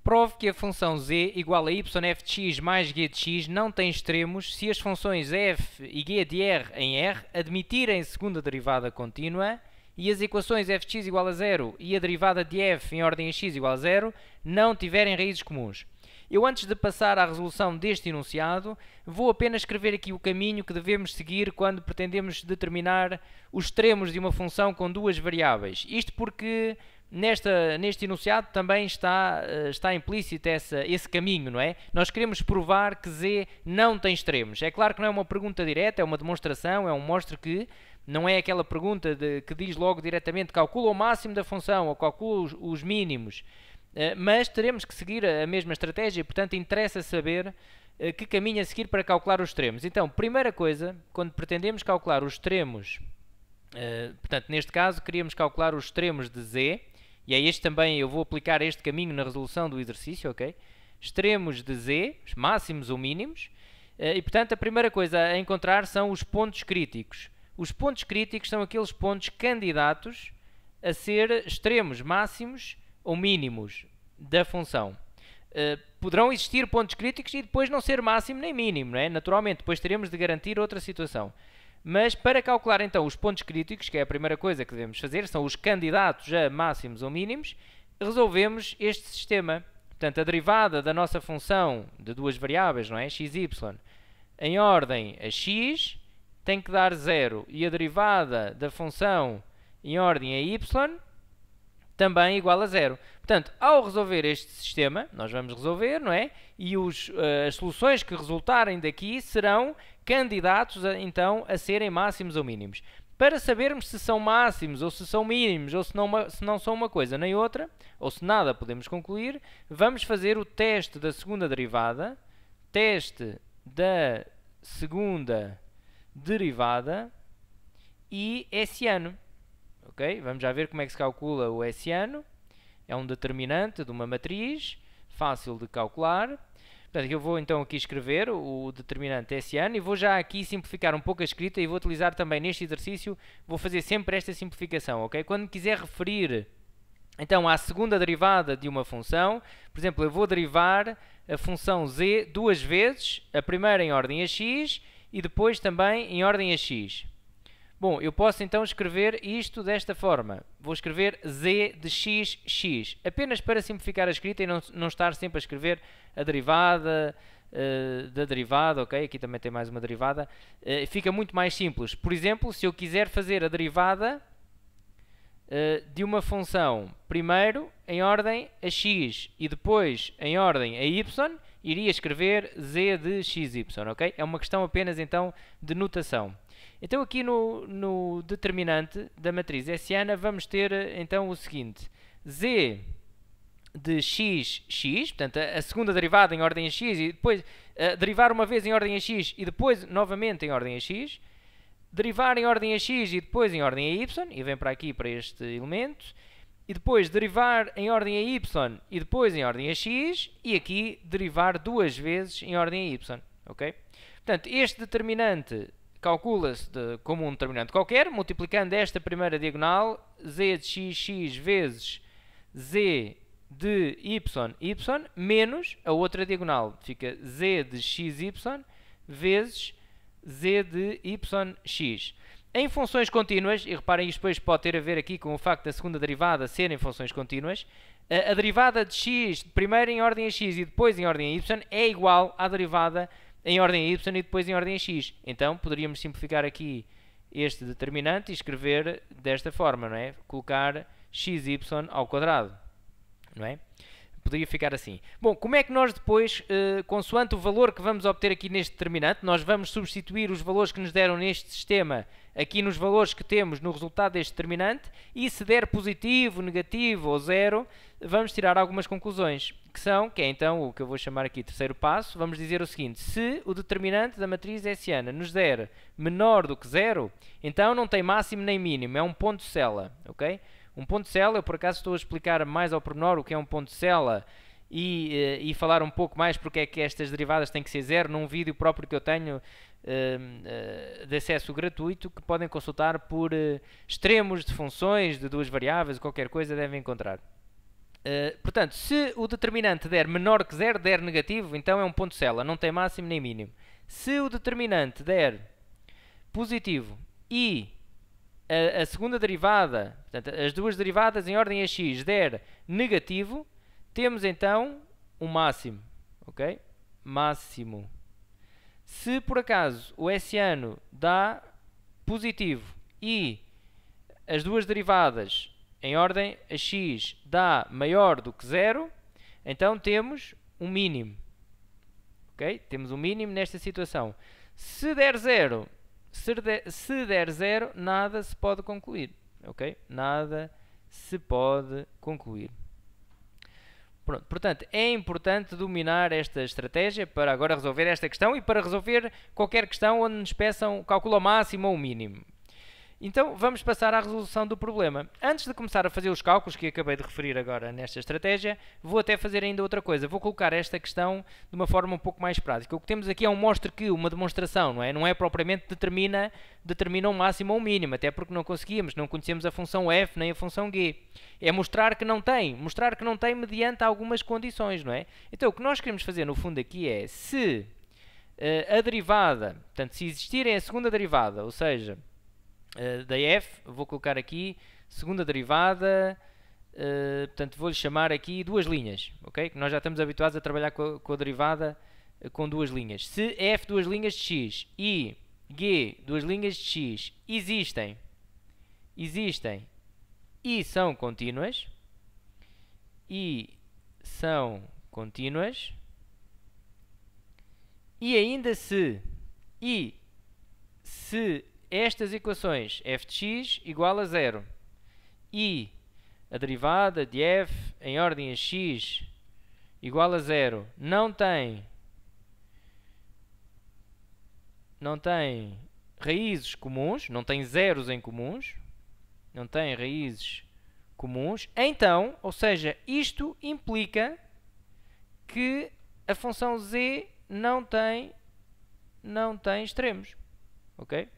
Prove que a função z igual a yf de x mais g de x não tem extremos se as funções f e g de r em R admitirem segunda derivada contínua e as equações f de x igual a 0 e a derivada de f em ordem a x igual a 0 não tiverem raízes comuns. Eu, antes de passar à resolução deste enunciado, vou apenas escrever aqui o caminho que devemos seguir quando pretendemos determinar os extremos de uma função com duas variáveis. Isto porque neste enunciado também está implícito esse caminho, não é? Nós queremos provar que z não tem extremos. É claro que não é uma pergunta direta, é uma demonstração, é um mostre que. Não é aquela pergunta que diz logo diretamente calcula o máximo da função ou calcula os mínimos. Mas teremos que seguir a mesma estratégia e, portanto, interessa saber que caminho a seguir para calcular os extremos. Então, primeira coisa, quando pretendemos calcular os extremos, portanto, neste caso, queríamos calcular os extremos de z, e é este também, eu vou aplicar este caminho na resolução do exercício, ok? Extremos de z, máximos ou mínimos, e, portanto, a primeira coisa a encontrar são os pontos críticos. Os pontos críticos são aqueles pontos candidatos a ser extremos máximos ou mínimos da função. Poderão existir pontos críticos e depois não ser máximo nem mínimo, não é? Naturalmente, depois teremos de garantir outra situação. Mas para calcular então os pontos críticos, que é a primeira coisa que devemos fazer, são os candidatos a máximos ou mínimos, resolvemos este sistema. Portanto, a derivada da nossa função de duas variáveis, não é? x, y, em ordem a x, tem que dar 0. E a derivada da função em ordem a y também igual a 0. Portanto, ao resolver este sistema, nós vamos resolver, não é? E as soluções que resultarem daqui serão candidatos então a serem máximos ou mínimos. Para sabermos se são máximos ou se são mínimos ou se não são uma coisa nem outra, ou se nada podemos concluir, vamos fazer o teste da segunda derivada, teste da segunda derivada e hessiano. Okay? Vamos já ver como é que se calcula o hessiano. É um determinante de uma matriz, fácil de calcular. Portanto, eu vou então aqui escrever o determinante hessiano e vou já aqui simplificar um pouco a escrita e vou utilizar também neste exercício, vou fazer sempre esta simplificação, ok? Quando quiser referir então à segunda derivada de uma função, por exemplo, eu vou derivar a função z duas vezes, a primeira em ordem a x e depois também em ordem a x. Bom, eu posso então escrever isto desta forma. Vou escrever z de x, x. Apenas para simplificar a escrita e não estar sempre a escrever a derivada da derivada, ok? Aqui também tem mais uma derivada. Fica muito mais simples. Por exemplo, se eu quiser fazer a derivada de uma função primeiro em ordem a x e depois em ordem a y, iria escrever z de xy, ok? É uma questão apenas então de notação. Então aqui no determinante da matriz hessiana vamos ter então o seguinte, z de x, x, portanto a segunda derivada em ordem a x e depois derivar uma vez em ordem a x e depois novamente em ordem a x, derivar em ordem a x e depois em ordem a y, e vem para aqui para este elemento, e depois derivar em ordem a y e depois em ordem a x, e aqui derivar duas vezes em ordem a y, ok? Portanto, este determinante calcula-se como um determinante qualquer, multiplicando esta primeira diagonal, z de x, x vezes z de y, y, menos a outra diagonal. Fica z de x, y vezes z de y, x. Em funções contínuas, e reparem, isto depois pode ter a ver aqui com o facto da segunda derivada serem funções contínuas, a derivada de x, primeiro em ordem a x e depois em ordem a y, é igual à derivada em ordem a y e depois em ordem a x. Então, poderíamos simplificar aqui este determinante e escrever desta forma, não é? Colocar xy ao quadrado, não é? Poderia ficar assim. Bom, como é que nós depois, consoante o valor que vamos obter aqui neste determinante, nós vamos substituir os valores que nos deram neste sistema aqui nos valores que temos no resultado deste determinante e se der positivo, negativo ou zero, vamos tirar algumas conclusões, que é então o que eu vou chamar aqui terceiro passo. Vamos dizer o seguinte, se o determinante da matriz hessiana nos der menor do que zero, então não tem máximo nem mínimo, é um ponto cella, ok? Um ponto cella, eu por acaso estou a explicar mais ao pormenor o que é um ponto cella e falar um pouco mais porque é que estas derivadas têm que ser zero num vídeo próprio que eu tenho de acesso gratuito que podem consultar por extremos de funções de duas variáveis, qualquer coisa devem encontrar. Portanto, se o determinante der menor que 0, der negativo, então é um ponto célula, não tem máximo nem mínimo. Se o determinante der positivo e a segunda derivada, portanto, as duas derivadas em ordem a x der negativo, temos então um máximo, ok? Máximo. Se por acaso o hessiano dá positivo e as duas derivadas em ordem a x dá maior do que 0, então temos um mínimo. Ok? Temos um mínimo nesta situação. Se der 0, nada se pode concluir. Ok? Nada se pode concluir. Pronto, portanto, é importante dominar esta estratégia para agora resolver esta questão e para resolver qualquer questão onde nos peçam cálculo máximo ou o mínimo. Então, vamos passar à resolução do problema. Antes de começar a fazer os cálculos que acabei de referir agora nesta estratégia, vou até fazer ainda outra coisa. Vou colocar esta questão de uma forma um pouco mais prática. O que temos aqui é um mostre que, uma demonstração, não é? Não é propriamente determina um máximo ou um mínimo, até porque não conseguimos, não conhecemos a função f nem a função g. É mostrar que não tem mediante algumas condições, não é? Então, o que nós queremos fazer no fundo aqui é, se a derivada, portanto, se existirem a segunda derivada, ou seja, da f, vou colocar aqui segunda derivada, portanto vou-lhe chamar aqui duas linhas, ok? Que nós já estamos habituados a trabalhar com a derivada com duas linhas. Se f duas linhas de x e g duas linhas de x existem e são contínuas, e ainda se estas equações f de x igual a 0 e a derivada de f em ordem a x igual a 0 não tem raízes comuns, não tem zeros em comuns, não tem raízes comuns, então, ou seja, isto implica que a função z não tem extremos, ok?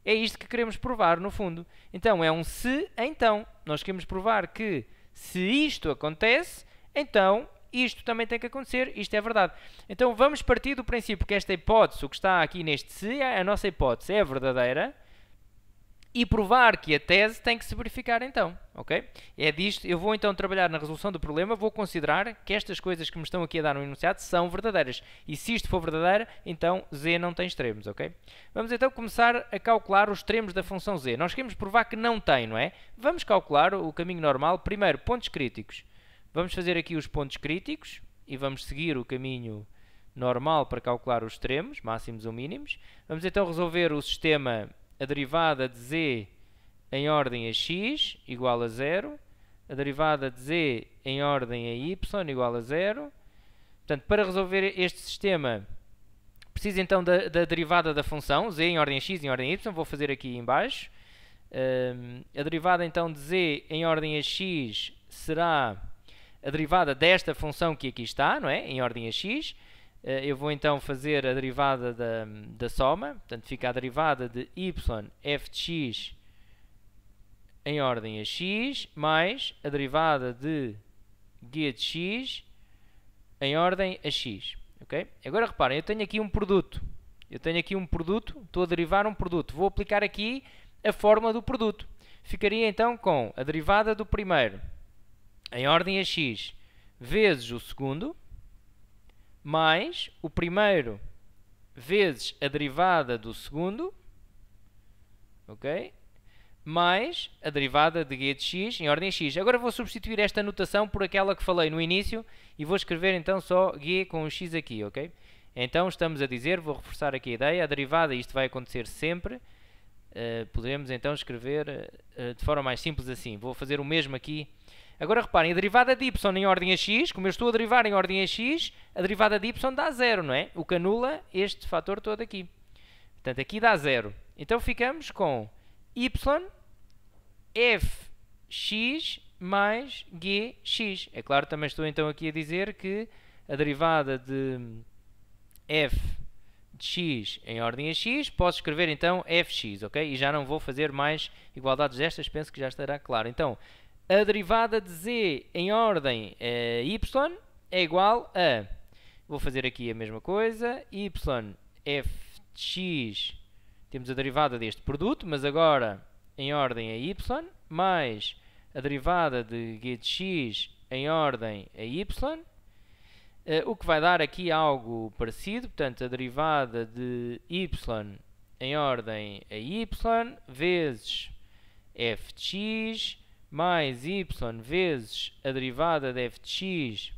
É isto que queremos provar, no fundo. Então, é um se, então. Nós queremos provar que se isto acontece, então isto também tem que acontecer. Isto é verdade. Então, vamos partir do princípio que esta hipótese, o que está aqui neste se, a nossa hipótese é verdadeira, e provar que a tese tem que se verificar então, ok? É disto, eu vou então trabalhar na resolução do problema, vou considerar que estas coisas que me estão aqui a dar no enunciado são verdadeiras. E se isto for verdadeira, então z não tem extremos, ok? Vamos então começar a calcular os extremos da função z. Nós queremos provar que não tem, não é? Vamos calcular o caminho normal. Primeiro, pontos críticos. Vamos fazer aqui os pontos críticos e vamos seguir o caminho normal para calcular os extremos, máximos ou mínimos. Vamos então resolver o sistema, a derivada de z em ordem a x igual a 0, a derivada de z em ordem a y igual a 0. Portanto, para resolver este sistema, preciso então da derivada da função, z em ordem a x e em ordem a y, vou fazer aqui em baixo. A derivada então de z em ordem a x será a derivada desta função que aqui está, não é? Em ordem a x. Eu vou então fazer a derivada da soma, portanto fica a derivada de y f de x em ordem a x, mais a derivada de g de x em ordem a x. Okay? Agora reparem, eu tenho aqui um produto. Estou a derivar um produto. Vou aplicar aqui a fórmula do produto. Ficaria então com a derivada do primeiro em ordem a x vezes o segundo, mais o primeiro vezes a derivada do segundo, ok? Mais a derivada de g de x em ordem a x. Agora vou substituir esta notação por aquela que falei no início e vou escrever então só g com o x aqui, ok? Então estamos a dizer, vou reforçar aqui a ideia, a derivada, isto vai acontecer sempre, podemos então escrever de forma mais simples assim. Vou fazer o mesmo aqui. Agora reparem, a derivada de y em ordem a x, como eu estou a derivar em ordem a x, a derivada de y dá 0, não é? O que anula este fator todo aqui. Portanto, aqui dá 0. Então ficamos com y fx mais gx. É claro, também estou então aqui a dizer que a derivada de f de x em ordem a x, posso escrever então fx, ok? E já não vou fazer mais igualdades destas, penso que já estará claro. Então, a derivada de z em ordem y é igual a, vou fazer aqui a mesma coisa, y f de x, temos a derivada deste produto, mas agora em ordem a y, mais a derivada de g de x em ordem a y, o que vai dar aqui algo parecido, portanto, a derivada de y em ordem a y vezes f de x mais y vezes a derivada de f de x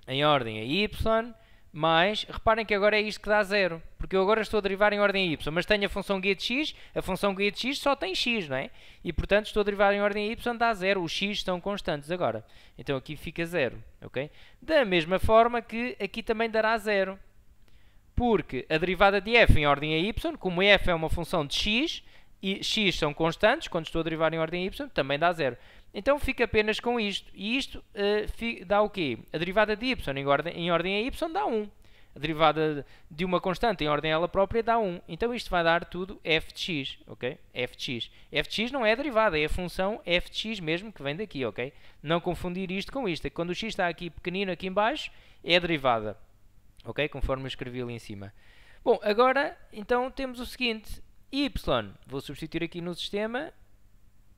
em ordem a y, mais, reparem que agora é isto que dá zero, porque eu agora estou a derivar em ordem a y, mas tenho a função g de x, a função g de x só tem x, não é? E, portanto, estou a derivar em ordem a y, dá zero, os x estão constantes agora. Então, aqui fica zero, ok? Da mesma forma que aqui também dará zero, porque a derivada de f em ordem a y, como f é uma função de x, e x são constantes, quando estou a derivar em ordem a y, também dá zero. Então fica apenas com isto. E isto dá o quê? A derivada de y em ordem a y dá 1. A derivada de uma constante em ordem a ela própria dá 1. Então isto vai dar tudo f de x, ok? F de x. F de x não é a derivada, é a função f de x mesmo que vem daqui, ok? Não confundir isto com isto. Quando o x está aqui pequenino aqui em baixo, é a derivada, ok? Conforme eu escrevi ali em cima. Bom, agora então temos o seguinte. Y, vou substituir aqui no sistema,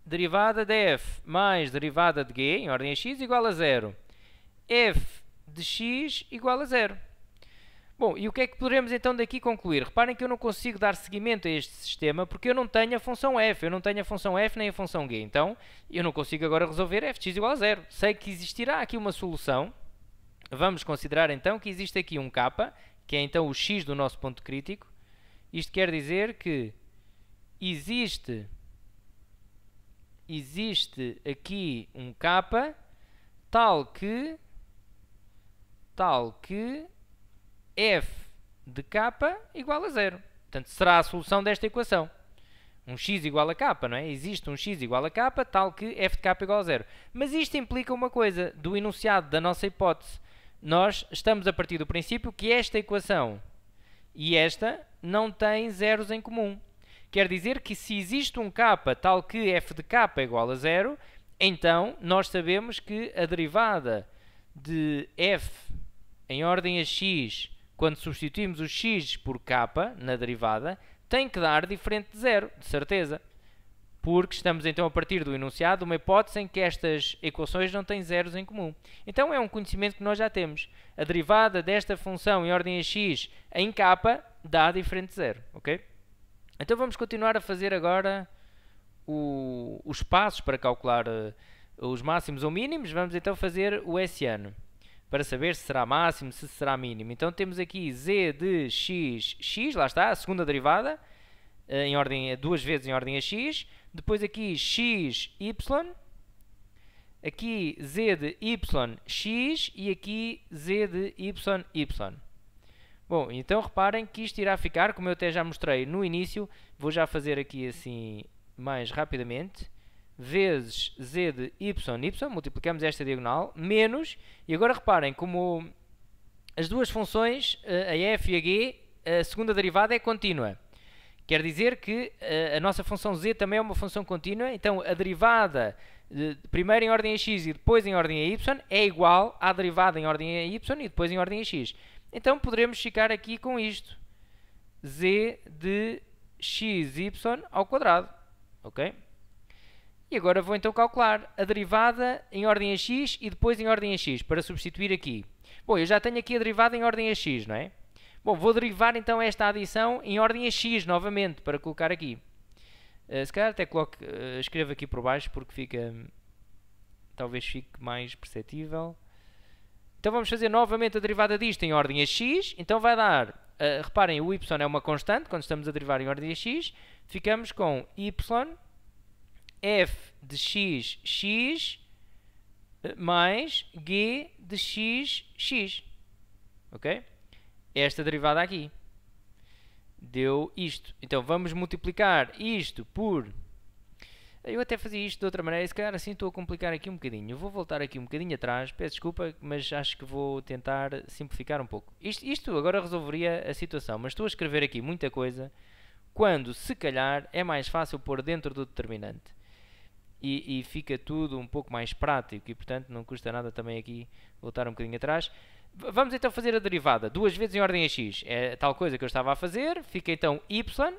derivada de f mais derivada de g em ordem a x igual a 0. F de x igual a 0. Bom, e o que é que poderemos então daqui concluir? Reparem que eu não consigo dar seguimento a este sistema porque eu não tenho a função f. Eu não tenho a função f nem a função g. Então, eu não consigo agora resolver f de x igual a 0. Sei que existirá aqui uma solução. Vamos considerar então que existe aqui um k, que é então o x do nosso ponto crítico. Isto quer dizer que existe aqui um k tal que f de k igual a 0. Portanto, será a solução desta equação. Um x igual a k, não é? Existe um x igual a k tal que f de k igual a 0. Mas isto implica uma coisa do enunciado da nossa hipótese. Nós estamos a partir do princípio que esta equação e esta não têm zeros em comum. Quer dizer que se existe um k tal que f de k é igual a 0, então nós sabemos que a derivada de f em ordem a x, quando substituímos o x por k na derivada, tem que dar diferente de 0, de certeza. Porque estamos então a partir do enunciado de uma hipótese em que estas equações não têm zeros em comum. Então é um conhecimento que nós já temos. A derivada desta função em ordem a x em k dá diferente de 0, ok? Então vamos continuar a fazer agora os passos para calcular os máximos ou mínimos. Vamos então fazer o hessiano para saber se será máximo, se será mínimo. Então temos aqui z de x, lá está, a segunda derivada, duas vezes em ordem a x. Depois aqui x, y. Aqui z de y, x. E aqui z de y, y. Bom, então reparem que isto irá ficar, como eu até já mostrei no início, vou já fazer aqui assim mais rapidamente, vezes z de y, y, multiplicamos esta diagonal, menos, e agora reparem, como as duas funções, a f e a g, a segunda derivada é contínua. Quer dizer que a nossa função z também é uma função contínua, então a derivada primeiro em ordem a x e depois em ordem a y é igual à derivada em ordem a y e depois em ordem a x. Então poderemos ficar aqui com isto, z de xy ao quadrado, ok? E agora vou então calcular a derivada em ordem a x e depois em ordem a x, para substituir aqui. Bom, eu já tenho aqui a derivada em ordem a x, não é? Bom, vou derivar então esta adição em ordem a x novamente, para colocar aqui. Se calhar até escrevo aqui por baixo, porque talvez fique mais perceptível. Então vamos fazer novamente a derivada disto em ordem a x. Então vai dar, reparem, o y é uma constante, quando estamos a derivar em ordem a x. Ficamos com y f de x, x, mais g de x, x. Ok? Esta derivada aqui deu isto. Então vamos multiplicar isto por... Eu até fazia isto de outra maneira, e se calhar assim estou a complicar aqui um bocadinho. Eu vou voltar aqui um bocadinho atrás, peço desculpa, mas acho que vou tentar simplificar um pouco. Isto agora resolveria a situação, mas estou a escrever aqui muita coisa, quando se calhar é mais fácil pôr dentro do determinante. e fica tudo um pouco mais prático e, portanto, não custa nada também aqui voltar um bocadinho atrás. Vamos então fazer a derivada, duas vezes em ordem a x. É tal coisa que eu estava a fazer, fica então y,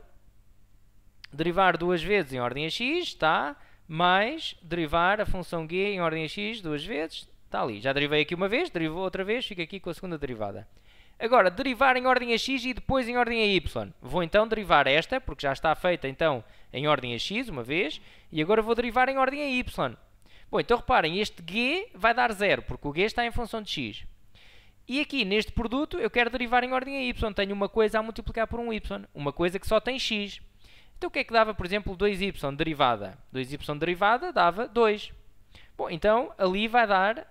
derivar duas vezes em ordem a x, está, mais derivar a função g em ordem a x duas vezes, está ali. Já derivei aqui uma vez, derivou outra vez, fica aqui com a segunda derivada. Agora, derivar em ordem a x e depois em ordem a y. Vou então derivar esta, porque já está feita então em ordem a x uma vez, e agora vou derivar em ordem a y. Bom, então reparem, este g vai dar 0, porque o g está em função de x. E aqui neste produto eu quero derivar em ordem a y, tenho uma coisa a multiplicar por um y, uma coisa que só tem x. Então o que é que dava, por exemplo, 2y derivada? 2y derivada dava 2. Bom, então ali vai dar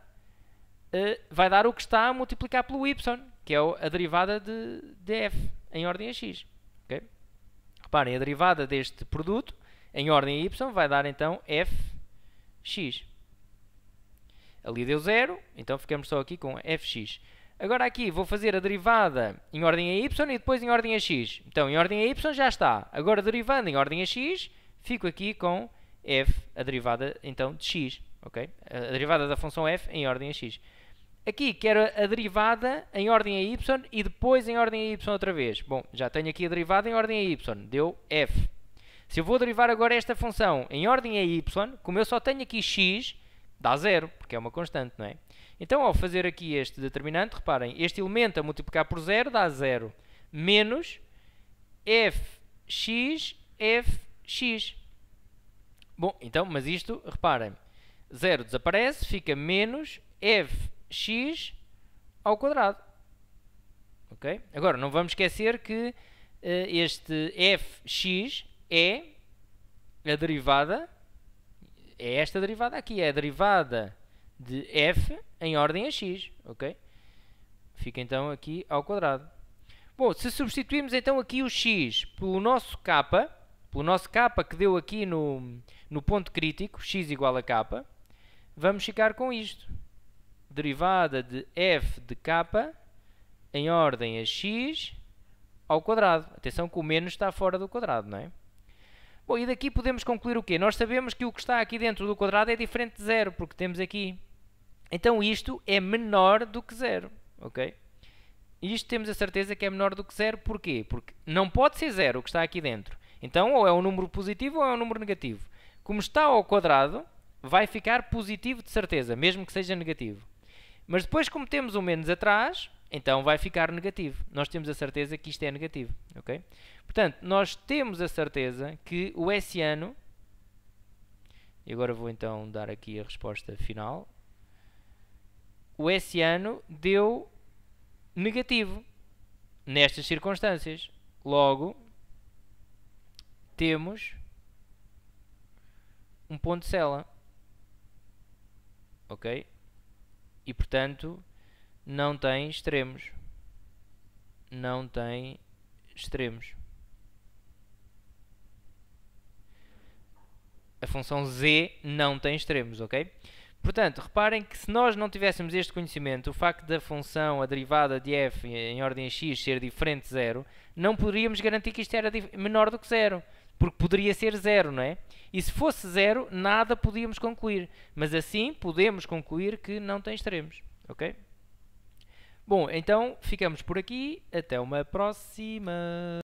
o que está a multiplicar pelo y, que é a derivada de f em ordem a x. Okay? Reparem, a derivada deste produto em ordem a y vai dar então fx. Ali deu 0, então ficamos só aqui com fx. Agora aqui vou fazer a derivada em ordem a y e depois em ordem a x. Então em ordem a y já está. Agora derivando em ordem a x, fico aqui com f, a derivada então de x. Okay? A derivada da função f em ordem a x. Aqui quero a derivada em ordem a y e depois em ordem a y outra vez. Bom, já tenho aqui a derivada em ordem a y, deu f. Se eu vou derivar agora esta função em ordem a y, como eu só tenho aqui x, dá 0, porque é uma constante, não é? Então, ao fazer aqui este determinante, reparem, este elemento a multiplicar por 0 dá 0, menos fx, fx. Bom, então, mas isto, reparem, 0 desaparece, fica menos fx ao quadrado. Ok? Agora, não vamos esquecer que este fx é a derivada, é esta derivada aqui, é a derivada de f em ordem a x, ok? Fica então aqui ao quadrado. Bom, se substituirmos então aqui o x pelo nosso k que deu aqui no ponto crítico, x igual a k, vamos ficar com isto. Derivada de f de k em ordem a x ao quadrado. Atenção que o menos está fora do quadrado, não é? Bom, e daqui podemos concluir o quê? Nós sabemos que o que está aqui dentro do quadrado é diferente de 0, porque temos aqui. Então isto é menor do que 0, ok? Isto temos a certeza que é menor do que 0, porquê? Porque não pode ser 0 o que está aqui dentro. Então ou é um número positivo ou é um número negativo. Como está ao quadrado, vai ficar positivo de certeza, mesmo que seja negativo. Mas depois, como temos um menos atrás, então vai ficar negativo. Nós temos a certeza que isto é negativo, ok? Portanto, nós temos a certeza que o hessiano, e agora vou então dar aqui a resposta final, o hessiano deu negativo nestas circunstâncias. Logo, temos um ponto de cela, ok? E, portanto, não tem extremos. Não tem extremos. A função z não tem extremos, ok? Portanto, reparem que se nós não tivéssemos este conhecimento, o facto da função, a derivada de f em ordem a x ser diferente de 0, não poderíamos garantir que isto era menor do que 0, porque poderia ser 0, não é? E se fosse 0, nada podíamos concluir, mas assim podemos concluir que não tem extremos, ok? Bom, então ficamos por aqui, até uma próxima!